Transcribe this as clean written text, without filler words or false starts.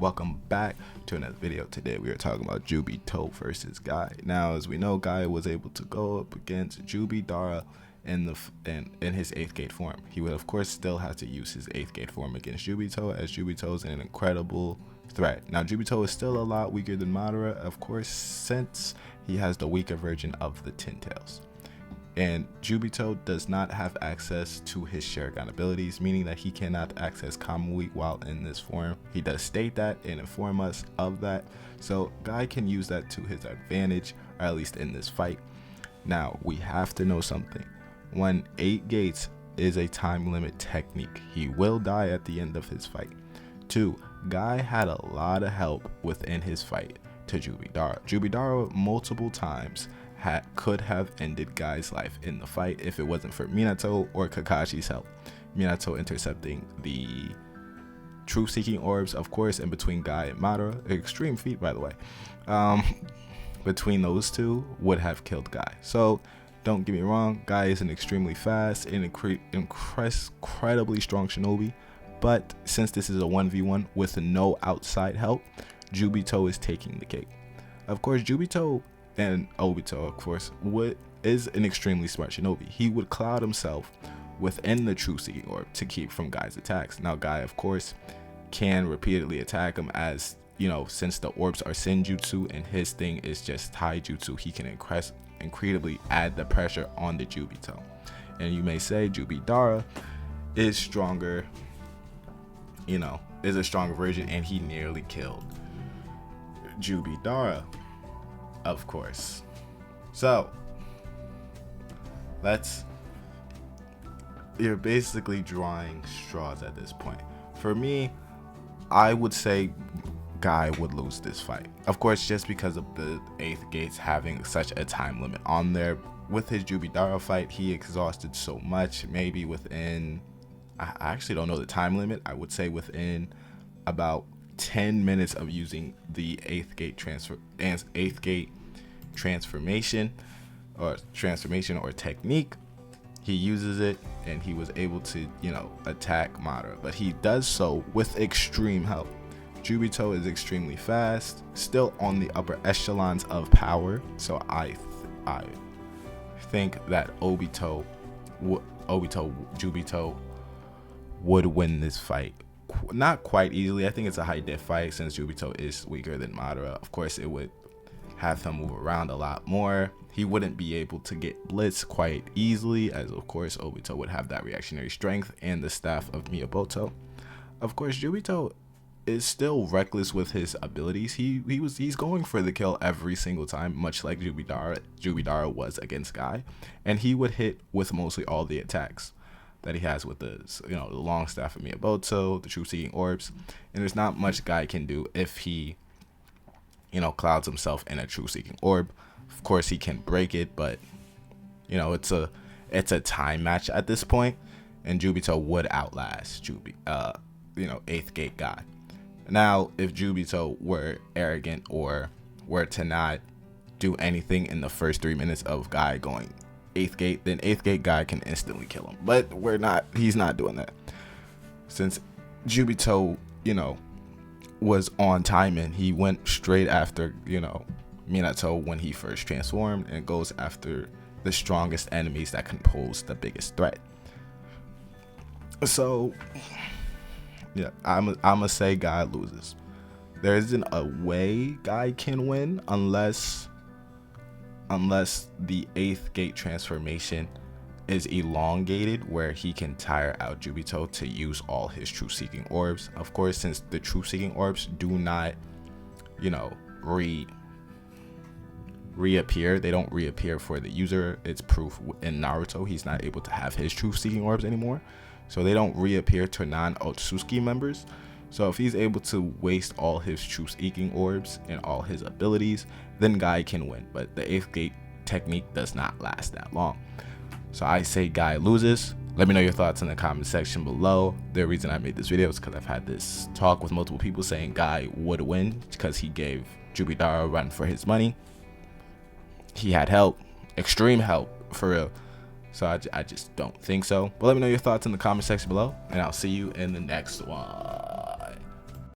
welcome back to another video. Today we are talking about Juubito versus Guy. Now, as we know, Guy was able to go up against Juubito in his 8th gate form. He would of course still have to use his 8th gate form against Juubito, as Juubito is an incredible threat. Now, Juubito is still a lot weaker than Madara, of course, since he has the weaker version of the 10 tails. And Juubito does not have access to his Sharingan abilities, meaning that he cannot access Kamui while in this form. He does state that and inform us of that, so Guy can use that to his advantage, or at least in this fight. Now, we have to know something. When 8 gates is a time limit technique, he will die at the end of his fight. 2. Guy had a lot of help within his fight to Juubito. Juubito multiple times could have ended Guy's life in the fight if it wasn't for Minato or Kakashi's help. Minato intercepting the truth-seeking orbs, of course, in between Guy and Madara. Extreme feat, by the way. Between those two would have killed Guy. So don't get me wrong, Guy is an extremely fast and incredibly strong shinobi, but since this is a 1v1 with no outside help, Juubito is taking the cake. Of course, Juubito and Obito, of course, is an extremely smart shinobi. He would cloud himself within the true seeking orb to keep from Guy's attacks. Now, Guy, of course, can repeatedly attack him, as you know, since the orbs are senjutsu and his thing is just taijutsu, he can incredibly add the pressure on the Juubito. And you may say Juubito is stronger, you know, is a stronger version, and he nearly killed Juubito, of course. So you're basically drawing straws at this point. For me, I would say Guy would lose this fight, of course, just because of the 8th gates having such a time limit on there. With his Juubito fight, he exhausted so much, maybe within, I actually don't know the time limit, I would say within about 10 minutes of using the 8th gate transformation or technique, he uses it and he was able to, you know, attack Madara, but he does so with extreme help. Juubito is extremely fast, still on the upper echelons of power, so I think that Juubito would win this fight. Not quite easily. I think it's a high diff fight since Juubito is weaker than Madara. Of course, it would have him move around a lot more. He wouldn't be able to get blitz quite easily, as of course Obito would have that reactionary strength and the staff of Miyamoto. Of course, Juubito is still reckless with his abilities. He's going for the kill every single time, much like Juubito was against Guy, and he would hit with mostly all the attacks that he has with the, you know, the long staff of Miyamoto, the true seeking orbs, and there's not much Guy can do if he, you know, clouds himself in a true seeking orb. Of course, he can break it, but you know, it's a time match at this point, and Juubito would outlast 8th gate Guy. Now, if Juubito were arrogant or were to not do anything in the first 3 minutes of Guy going 8th gate, then 8th gate Guy can instantly kill him. But he's not doing that. Since Juubito, you know, was on timing, he went straight after, you know, Minato when he first transformed, and goes after the strongest enemies that can pose the biggest threat. So yeah, I'm gonna say Guy loses. There isn't a way Guy can win unless the 8th gate transformation is elongated, where he can tire out Juubito to use all his true seeking orbs. Of course, since the true seeking orbs do not, you know, reappear, they don't reappear for the user. It's proof in Naruto he's not able to have his true seeking orbs anymore, so they don't reappear to non-Otsutsuki members. So if he's able to waste all his true seeking orbs and all his abilities, then Guy can win. But the 8th gate technique does not last that long, so I say Guy loses. Let me know your thoughts in the comment section below. The reason I made this video is because I've had this talk with multiple people saying Guy would win because he gave Juubito a run for his money. He had help, extreme help, for real. So I just don't think so. But let me know your thoughts in the comment section below, and I'll see you in the next one.